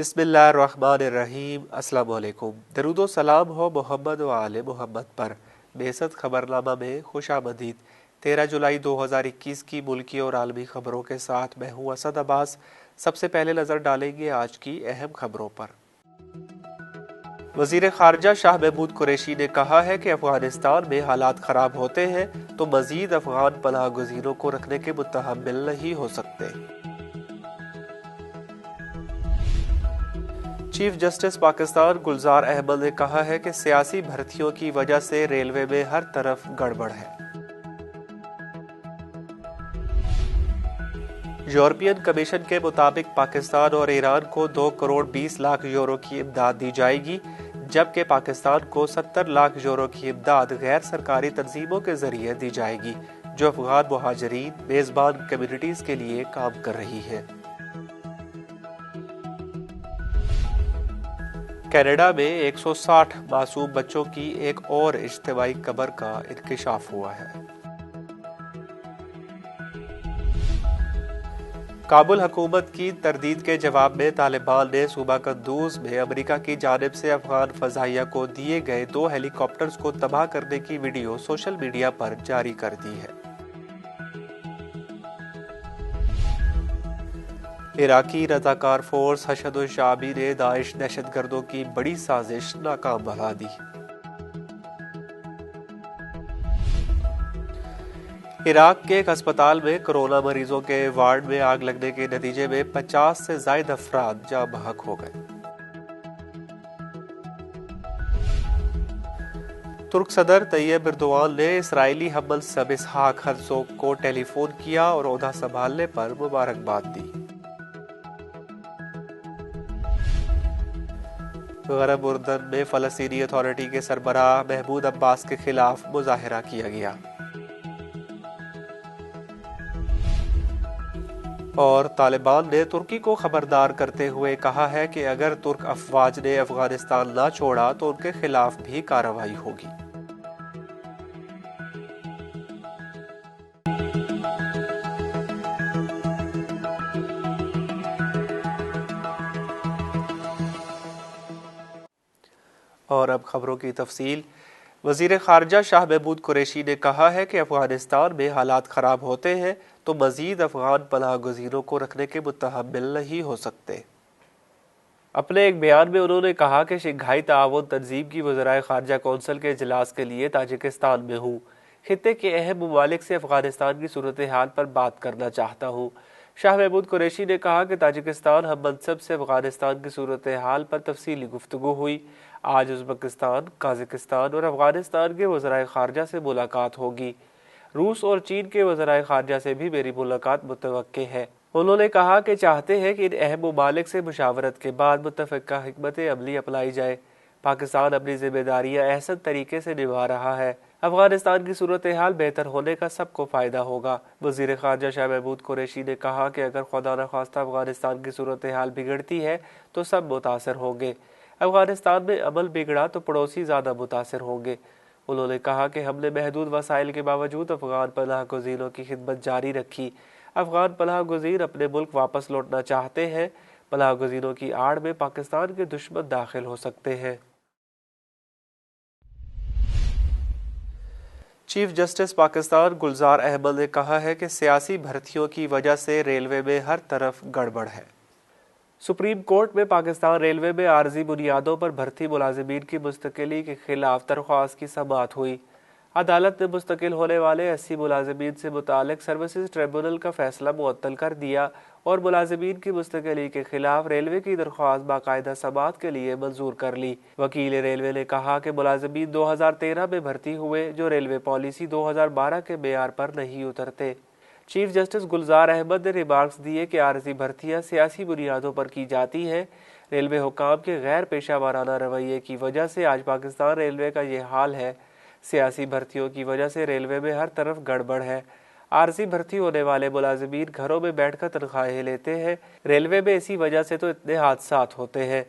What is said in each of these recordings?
بسم اللہ الرحمن الرحیم۔ السلام علیکم۔ درود و سلام ہو محمد و آل محمد پر۔ بعثت خبرنامہ میں خوش آمدید۔ 13 جولائی 2021 کی ملکی اور عالمی خبروں کے ساتھ میں ہوں اسد عباس۔ سب سے پہلے نظر ڈالیں گے آج کی اہم خبروں پر۔ وزیر خارجہ شاہ محمود قریشی نے کہا ہے کہ افغانستان میں حالات خراب ہوتے ہیں تو مزید افغان پناہ گزینوں کو رکھنے کے متحمل نہیں ہو سکتے۔ چیف جسٹس پاکستان گلزار احمد نے کہا ہے کہ سیاسی بھرتیوں کی وجہ سے ریلوے میں ہر طرف گڑبڑ ہے۔ یورپین کمیشن کے مطابق پاکستان اور ایران کو 2 کروڑ 20 لاکھ یورو کی امداد دی جائے گی، جبکہ پاکستان کو 70 لاکھ یورو کی امداد غیر سرکاری تنظیموں کے ذریعے دی جائے گی جو افغان مہاجرین میزبان کمیونٹیز کے لیے کام کر رہی ہیں۔ کینیڈا میں 160 معصوم بچوں کی ایک اور اجتماعی قبر کا انکشاف ہوا ہے۔ کابل حکومت کی تردید کے جواب میں طالبان نے صوبہ قندوز میں امریکہ کی جانب سے افغان فضائیہ کو دیے گئے 2 ہیلی کاپٹرز کو تباہ کرنے کی ویڈیو سوشل میڈیا پر جاری کر دی ہے۔ عراقی رضاکار فورس حشد الشعبی نے داعش دہشت گردوں کی بڑی سازش ناکام بنا دی۔ عراق کے ایک ہسپتال میں کرونا مریضوں کے وارڈ میں آگ لگنے کے نتیجے میں 50 سے زائد افراد جاں بحق ہو گئے۔ ترک صدر طیب ایردوان نے اسرائیلی حمل الصب اسحاق ہرزوگ کو ٹیلی فون کیا اور عہدہ سنبھالنے پر مبارکباد دی۔ غرب اردن میں فلسطینی اتھارٹی کے سربراہ محمود عباس کے خلاف مظاہرہ کیا گیا۔ اور طالبان نے ترکی کو خبردار کرتے ہوئے کہا ہے کہ اگر ترک افواج نے افغانستان نہ چھوڑا تو ان کے خلاف بھی کارروائی ہوگی۔ اور اب خبروں کی تفصیل۔ وزیر خارجہ شاہ محمود قریشی نے کہا ہے کہ افغانستان میں حالات خراب ہوتے ہیں تو مزید افغان پناہ گزینوں کو رکھنے کے متحمل نہیں ہو سکتے۔ اپنے ایک بیان میں انہوں نے کہا کہ شنگھائی تعاون تنظیم کی وزرائے خارجہ کونسل کے اجلاس کے لیے تاجکستان میں ہوں۔ خطے کے اہم ممالک سے افغانستان کی صورتحال پر بات کرنا چاہتا ہوں۔ شاہ محمود قریشی نے کہا کہ تاجکستان ہم منصب سے افغانستان کی صورتحال پر تفصیلی گفتگو ہوئی۔ آج ازبکستان، قازقستان اور افغانستان کے وزرائے خارجہ سے ملاقات ہوگی۔ روس اور چین کے وزرائے خارجہ سے بھی میری ملاقات متوقع ہے۔ انہوں نے کہا کہ چاہتے ہیں کہ ان اہم ممالک سے مشاورت کے بعد متفقہ حکمت عملی اپنائی جائے۔ پاکستان اپنی ذمہ داریاں احسن طریقے سے نبھا رہا ہے۔ افغانستان کی صورتحال بہتر ہونے کا سب کو فائدہ ہوگا۔ وزیر خارجہ شاہ محمود قریشی نے کہا کہ اگر خدا نخواستہ افغانستان کی صورتحال بگڑتی ہے تو سب متاثر ہوں گے۔ افغانستان میں امن بگڑا تو پڑوسی زیادہ متاثر ہوں گے۔ انہوں نے کہا کہ ہم نے محدود وسائل کے باوجود افغان پناہ گزینوں کی خدمت جاری رکھی۔ افغان پناہ گزین اپنے ملک واپس لوٹنا چاہتے ہیں۔ پناہ گزینوں کی آڑ میں پاکستان کے دشمن داخل ہو سکتے ہیں۔ چیف جسٹس پاکستان گلزار احمد نے کہا ہے کہ سیاسی بھرتیوں کی وجہ سے ریلوے میں ہر طرف گڑبڑ ہے۔ سپریم کورٹ میں پاکستان ریلوے میں عارضی بنیادوں پر بھرتی ملازمین کی مستقلی کے خلاف درخواست کی سماعت ہوئی۔ عدالت نے مستقل ہونے والے 80 ملازمین سے متعلق سروسز ٹریبونل کا فیصلہ معطل کر دیا اور ملازمین کی مستقلی کے خلاف ریلوے کی درخواست باقاعدہ سماعت کے لیے منظور کر لی۔ وکیل ریلوے نے کہا کہ ملازمین 2013 میں بھرتی ہوئے جو ریلوے پالیسی 2012 کے معیار پر نہیں اترتے۔ چیف جسٹس گلزار احمد نے ریمارکس دیے کہ عارضی بھرتیاں سیاسی بنیادوں پر کی جاتی ہیں۔ ریلوے حکام کے غیر پیشہ ورانہ رویے کی وجہ سے آج پاکستان ریلوے کا یہ حال ہے۔ سیاسی بھرتیوں کی وجہ سے ریلوے میں ہر طرف گڑبڑ ہے۔ عارضی بھرتی ہونے والے ملازمین گھروں میں بیٹھ کر تنخواہیں لیتے ہیں۔ ریلوے میں اسی وجہ سے تو اتنے حادثات ہوتے ہیں۔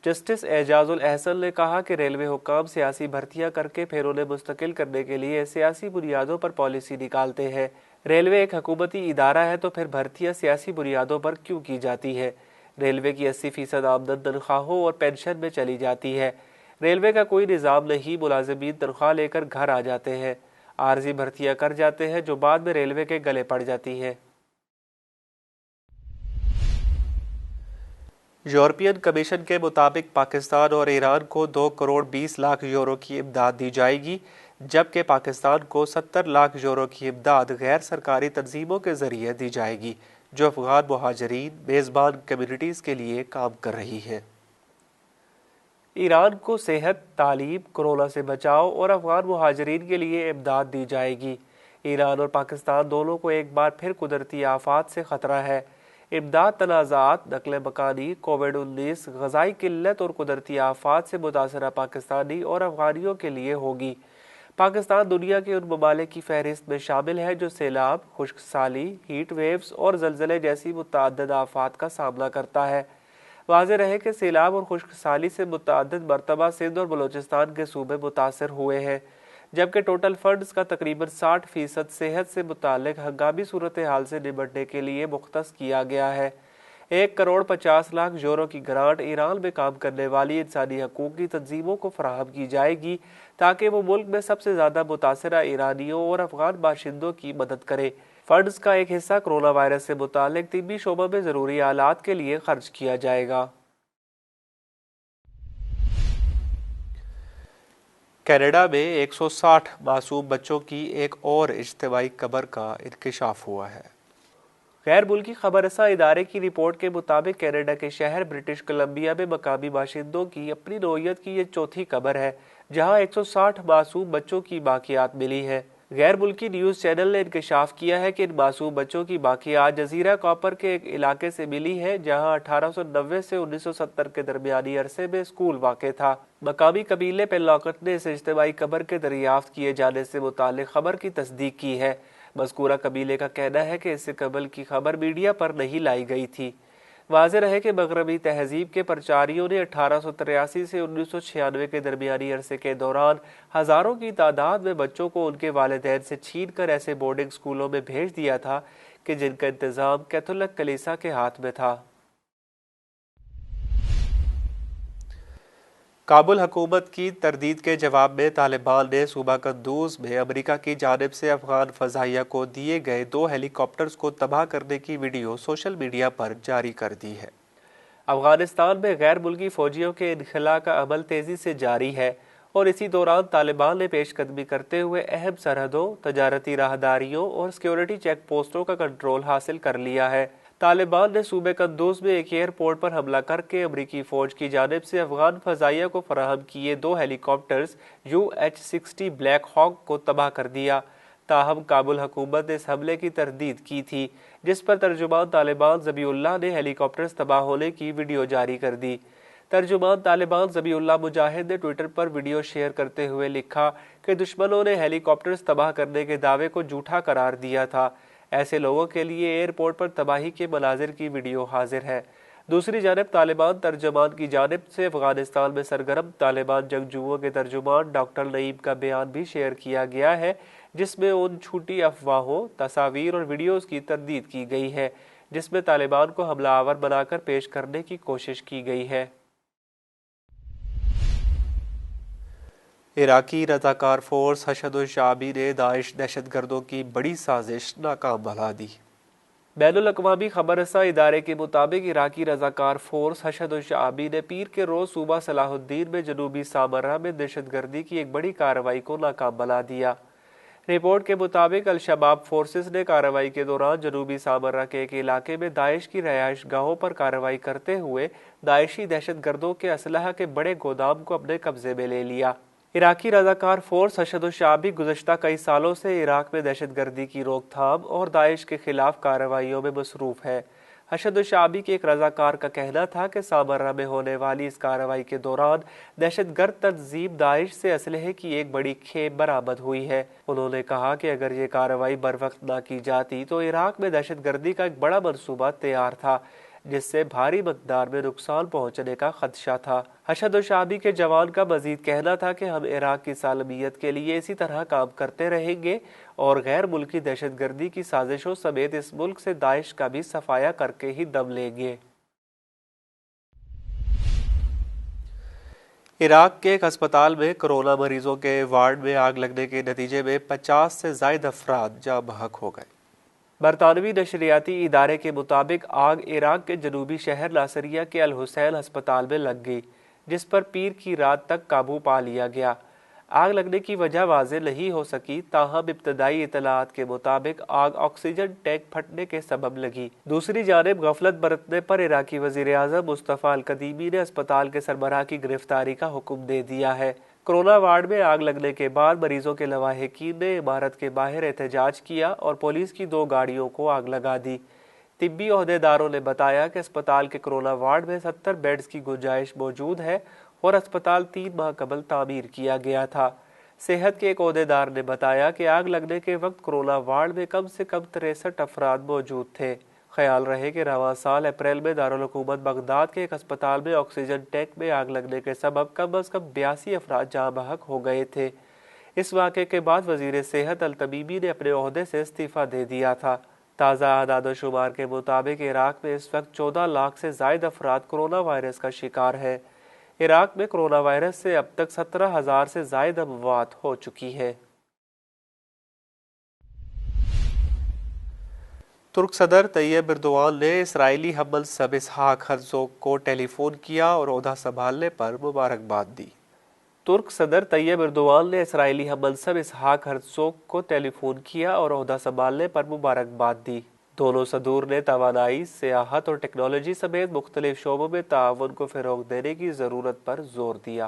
جسٹس اعجاز الاحسن نے کہا کہ ریلوے حکام سیاسی بھرتیاں کر کے پھر انہیں مستقل کرنے کے لیے سیاسی بنیادوں پر پالیسی نکالتے ہیں۔ ریلوے ایک حکومتی ادارہ ہے تو پھر بھرتیاں سیاسی بنیادوں پر کیوں کی جاتی ہے؟ ریلوے کی 80% آمدن تنخواہوں اور پینشن میں چلی جاتی ہے۔ ریلوے کا کوئی نظام نہیں، ملازمین تنخواہ لے کر گھر آ جاتے ہیں، عارضی بھرتیاں کر جاتے ہیں جو بعد میں ریلوے کے گلے پڑ جاتی ہیں۔ یورپین کمیشن کے مطابق پاکستان اور ایران کو 2 کروڑ 20 لاکھ یورو کی امداد دی جائے گی، جبکہ پاکستان کو 70 لاکھ یورو کی امداد غیر سرکاری تنظیموں کے ذریعے دی جائے گی جو افغان مہاجرین میزبان کمیونٹیز کے لیے کام کر رہی ہے۔ ایران کو صحت، تعلیم، کورونا سے بچاؤ اور افغان مہاجرین کے لیے امداد دی جائے گی۔ ایران اور پاکستان دونوں کو ایک بار پھر قدرتی آفات سے خطرہ ہے۔ امداد تنازعات، نقل مکانی، کووڈ-19، غذائی قلت اور قدرتی آفات سے متاثرہ پاکستانی اور افغانیوں کے لیے ہوگی۔ پاکستان دنیا کے ان ممالک کی فہرست میں شامل ہے جو سیلاب، خشک سالی، ہیٹ ویوز اور زلزلے جیسی متعدد آفات کا سامنا کرتا ہے۔ واضح رہے کہ سیلاب اور خشک سالی سے متعدد مرتبہ سندھ اور بلوچستان کے صوبے متاثر ہوئے ہیں، جبکہ ٹوٹل فنڈز کا تقریباً 60% صحت سے متعلق ہنگامی صورتحال سے نمٹنے کے لیے مختص کیا گیا ہے۔ 1 کروڑ 50 لاکھ یورو کی گرانٹ ایران میں کام کرنے والی انسانی حقوق کی تنظیموں کو فراہم کی جائے گی تاکہ وہ ملک میں سب سے زیادہ متاثرہ ایرانیوں اور افغان باشندوں کی مدد کرے۔ فنڈز کا ایک حصہ کرونا وائرس سے متعلق طبی شعبہ میں ضروری آلات کے لیے خرچ کیا جائے گا۔ کینیڈا میں 160 معصوم بچوں کی ایک اور اجتماعی قبر کا انکشاف ہوا ہے۔ غیر ملکی خبر رساں ادارے کی رپورٹ کے مطابق کینیڈا کے شہر برٹش کولمبیا میں مقامی باشندوں کی اپنی نوعیت کی یہ چوتھی قبر ہے جہاں 160 معصوم بچوں کی باقیات ملی ہیں۔ غیر ملکی نیوز چینل نے انکشاف کیا ہے کہ ان معصوم بچوں کی باقیات جزیرہ کاپر کے ایک علاقے سے ملی ہے جہاں 1890 سے 1970 کے درمیانی عرصے میں اسکول واقع تھا۔ مقامی قبیلے پیلاکٹ نے اس اجتماعی قبر کے دریافت کیے جانے سے متعلق خبر کی تصدیق کی ہے۔ مذکورہ قبیلے کا کہنا ہے کہ اس سے قبل کی خبر میڈیا پر نہیں لائی گئی تھی۔ واضح رہے کہ مغربی تہذیب کے پرچاریوں نے 1883 سے 1996 کے درمیانی عرصے کے دوران ہزاروں کی تعداد میں بچوں کو ان کے والدین سے چھین کر ایسے بورڈنگ اسکولوں میں بھیج دیا تھا کہ جن کا انتظام کیتھولک کلیسا کے ہاتھ میں تھا۔ کابل حکومت کی تردید کے جواب میں طالبان نے صوبہ قندوز میں امریکہ کی جانب سے افغان فضائیہ کو دیے گئے 2 ہیلی کاپٹرز کو تباہ کرنے کی ویڈیو سوشل میڈیا پر جاری کر دی ہے۔ افغانستان میں غیر ملکی فوجیوں کے انخلاء کا عمل تیزی سے جاری ہے اور اسی دوران طالبان نے پیش قدمی کرتے ہوئے اہم سرحدوں، تجارتی راہداریوں اور سیکیورٹی چیک پوسٹوں کا کنٹرول حاصل کر لیا ہے۔ طالبان نے صوبے قندوز میں ایک ایئرپورٹ پر حملہ کر کے امریکی فوج کی جانب سے افغان فضائیہ کو فراہم کیے 2 ہیلی کاپٹرز UH-60 بلیک ہاک کو تباہ کر دیا۔ تاہم کابل حکومت نے اس حملے کی تردید کی تھی، جس پر ترجمان طالبان ذبیح اللہ نے ہیلی کاپٹرز تباہ ہونے کی ویڈیو جاری کر دی۔ ترجمان طالبان ذبیح اللہ مجاہد نے ٹویٹر پر ویڈیو شیئر کرتے ہوئے لکھا کہ دشمنوں نے ہیلی کاپٹرز تباہ کرنے کے دعوے کو جھوٹا قرار دیا تھا۔ ایسے لوگوں کے لیے ایئرپورٹ پر تباہی کے مناظر کی ویڈیو حاضر ہے۔ دوسری جانب طالبان ترجمان کی جانب سے افغانستان میں سرگرم طالبان جنگجوؤں کے ترجمان ڈاکٹر نعیم کا بیان بھی شیئر کیا گیا ہے جس میں ان جھوٹی افواہوں، تصاویر اور ویڈیوز کی تردید کی گئی ہے جس میں طالبان کو حملہ آور بنا کر پیش کرنے کی کوشش کی گئی ہے۔ عراقی رضاکار فورس حشد الشعبی نے داعش دہشت گردوں کی بڑی سازش ناکام بنا دی۔ بین الاقوامی خبر رساں ادارے کے مطابق عراقی رضاکار فورس حشد الشعبی نے پیر کے روز صوبہ صلاح الدین میں جنوبی سامرہ میں دہشت گردی کی ایک بڑی کارروائی کو ناکام بنا دیا۔ رپورٹ کے مطابق الشباب فورسز نے کارروائی کے دوران جنوبی سامرہ کے ایک علاقے میں داعش کی رہائش گاہوں پر کارروائی کرتے ہوئے داعشی دہشت گردوں کے اسلحہ کے بڑے گودام کو اپنے قبضے میں لے لیا۔ عراقی رضاکار فورس حشد الشعبی گزشتہ کئی سالوں سے عراق میں دہشت گردی کی روک تھام اور داعش کے خلاف کارروائیوں میں مصروف ہے۔ حشد الشعبی کے ایک رضاکار کا کہنا تھا کہ سامرہ میں ہونے والی اس کارروائی کے دوران دہشت گرد تنظیم داعش سے اسلحے کی ایک بڑی کھیپ برآمد ہوئی ہے۔ انہوں نے کہا کہ اگر یہ کارروائی بروقت نہ کی جاتی تو عراق میں دہشت گردی کا ایک بڑا منصوبہ تیار تھا جس سے بھاری مقدار میں نقصان پہنچنے کا خدشہ تھا۔ حشد الشعبی کے جوان کا مزید کہنا تھا کہ ہم عراق کی سالمیت کے لیے اسی طرح کام کرتے رہیں گے اور غیر ملکی دہشت گردی کی سازشوں سمیت اس ملک سے داعش کا بھی صفایا کر کے ہی دم لیں گے۔ عراق کے ایک ہسپتال میں کرونا مریضوں کے وارڈ میں آگ لگنے کے نتیجے میں 50 سے زائد افراد جاں بحق ہو گئے۔ برطانوی نشریاتی ادارے کے مطابق آگ عراق کے جنوبی شہر ناصریہ کے الحسین ہسپتال میں لگ گئی، جس پر پیر کی رات تک قابو پا لیا گیا۔ آگ لگنے کی وجہ واضح نہیں ہو سکی، تاہم ابتدائی اطلاعات کے مطابق آگ آکسیجن ٹینک پھٹنے کے سبب لگی۔ دوسری جانب غفلت برتنے پر عراقی وزیر اعظم مصطفیٰ الکدیمی نے اسپتال کے سربراہ کی گرفتاری کا حکم دے دیا ہے۔ کرونا وارڈ میں آگ لگنے کے بعد مریضوں کے لواحقین نے عمارت کے باہر احتجاج کیا اور پولیس کی 2 گاڑیوں کو آگ لگا دی۔ طبی عہدیداروں نے بتایا کہ اسپتال کے کرونا وارڈ میں 70 بیڈز کی گنجائش موجود ہے اور اسپتال 3 ماہ قبل تعمیر کیا گیا تھا۔ صحت کے ایک عہدیدار نے بتایا کہ آگ لگنے کے وقت کرونا وارڈ میں کم سے کم 63 افراد موجود تھے۔ خیال رہے کہ رواں سال اپریل میں دارالحکومت بغداد کے ایک ہسپتال میں آکسیجن ٹینک میں آگ لگنے کے سبب کم از کم 82 افراد جاں بحق ہو گئے تھے۔ اس واقعے کے بعد وزیر صحت التمیمی نے اپنے عہدے سے استعفیٰ دے دیا تھا۔ تازہ اعداد و شمار کے مطابق عراق میں اس وقت 14 لاکھ سے زائد افراد کرونا وائرس کا شکار ہیں۔ عراق میں کرونا وائرس سے اب تک 17,000 سے زائد اموات ہو چکی ہیں۔ ترک صدر طیب ایردوان نے اسرائیلی ہم منصب اسحاق ہرزوگ کو ٹیلی فون کیا اور عہدہ سنبھالنے پر مبارکباد دی۔ ترک صدر طیب ایردوان نے اسرائیلی ہم منصب اسحاق ہرزوگ کو ٹیلی فون کیا اور عہدہ سنبھالنے پر مبارکباد دی۔ دونوں صدور نے توانائی، سیاحت اور ٹیکنالوجی سمیت مختلف شعبوں میں تعاون کو فروغ دینے کی ضرورت پر زور دیا۔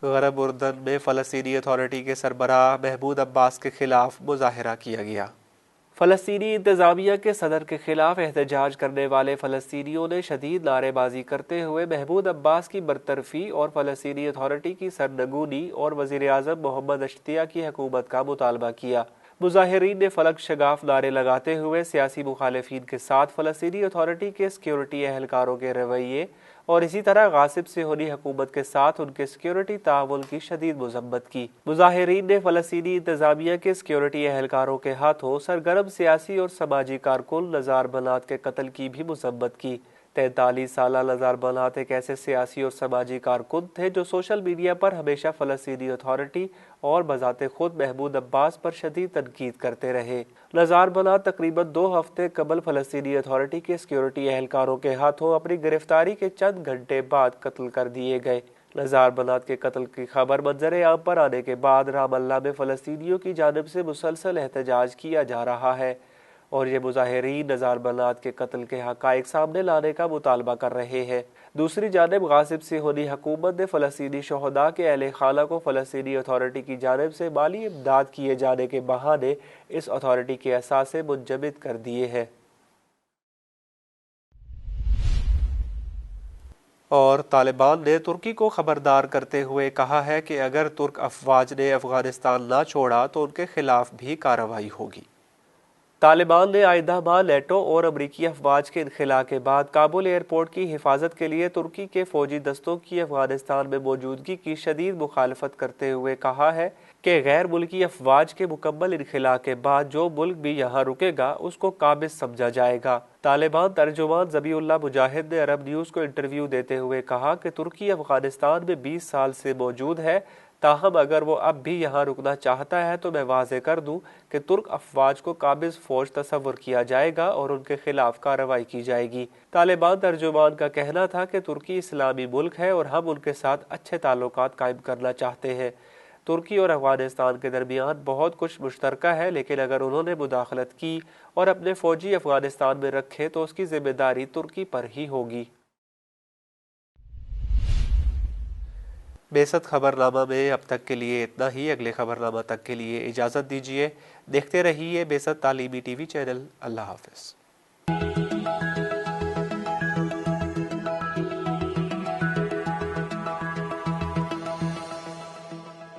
غرب اردن میں فلسطینی اتھارٹی کے سربراہ محمود عباس کے خلاف مظاہرہ کیا گیا۔ فلسطینی انتظامیہ کے صدر کے خلاف احتجاج کرنے والے فلسطینیوں نے شدید نعرے بازی کرتے ہوئے محمود عباس کی برطرفی اور فلسطینی اتھارٹی کی سرنگونی اور وزیر اعظم محمد اشتیاء کی حکومت کا مطالبہ کیا۔ مظاہرین نے فلک شگاف نعرے لگاتے ہوئے سیاسی مخالفین کے ساتھ فلسطینی اتھارٹی کے سیکیورٹی اہلکاروں کے رویے اور اسی طرح غاصب صہیونی حکومت کے ساتھ ان کے سیکیورٹی تعاون کی شدید مذمت کی۔ مظاہرین نے فلسطینی انتظامیہ کے سیکیورٹی اہلکاروں کے ہاتھوں سرگرم سیاسی اور سماجی کارکن نزار بنات کے قتل کی بھی مذمت کی۔ 43 سالہ نزار بنات ایک ایسے سیاسی اور سماجی کارکن تھے جو سوشل میڈیا پر ہمیشہ فلسطینی اتھارٹی اور بذات خود محمود عباس پر شدید تنقید کرتے رہے۔ نزار بنات تقریباً 2 ہفتے قبل فلسطینی اتھارٹی کے سیکیورٹی اہلکاروں کے ہاتھوں اپنی گرفتاری کے چند گھنٹے بعد قتل کر دیے گئے۔ نزار بنات کے قتل کی خبر منظر عام پر آنے کے بعد رام اللہ میں فلسطینیوں کی جانب سے مسلسل احتجاج کیا جا رہا ہے اور یہ مظاہرین نزار بنات کے قتل کے حقائق سامنے لانے کا مطالبہ کر رہے ہیں۔ دوسری جانب غاصب صہیونی حکومت نے فلسطینی شہداء کے اہل خانہ کو فلسطینی اتھارٹی کی جانب سے مالی امداد کیے جانے کے بہانے اس اتھارٹی کے اثاثے منجمد کر دیے ہیں۔ اور طالبان نے ترکی کو خبردار کرتے ہوئے کہا ہے کہ اگر ترک افواج نے افغانستان نہ چھوڑا تو ان کے خلاف بھی کارروائی ہوگی۔ طالبان نے آئندہ ماہ نیٹو اور امریکی افواج کے انخلاء کے بعد کابل ایئرپورٹ کی حفاظت کے لیے ترکی کے فوجی دستوں کی افغانستان میں موجودگی کی شدید مخالفت کرتے ہوئے کہا ہے کہ غیر ملکی افواج کے مکمل انخلاء کے بعد جو ملک بھی یہاں رکے گا اس کو قابض سمجھا جائے گا۔ طالبان ترجمان ذبیح اللہ مجاہد نے عرب نیوز کو انٹرویو دیتے ہوئے کہا کہ ترکی افغانستان میں 20 سال سے موجود ہے، تاہم اگر وہ اب بھی یہاں رکنا چاہتا ہے تو میں واضح کر دوں کہ ترک افواج کو قابض فوج تصور کیا جائے گا اور ان کے خلاف کارروائی کی جائے گی۔ طالبان ترجمان کا کہنا تھا کہ ترکی اسلامی ملک ہے اور ہم ان کے ساتھ اچھے تعلقات قائم کرنا چاہتے ہیں۔ ترکی اور افغانستان کے درمیان بہت کچھ مشترکہ ہے، لیکن اگر انہوں نے مداخلت کی اور اپنے فوجی افغانستان میں رکھے تو اس کی ذمہ داری ترکی پر ہی ہوگی۔ بیست خبرنامہ میں اب تک کے لیے اتنا ہی۔ اگلے خبرنامہ تک کے لیے اجازت دیجیے۔ دیکھتے رہیے بیست تعلیمی ٹی وی چینل۔ اللہ حافظ۔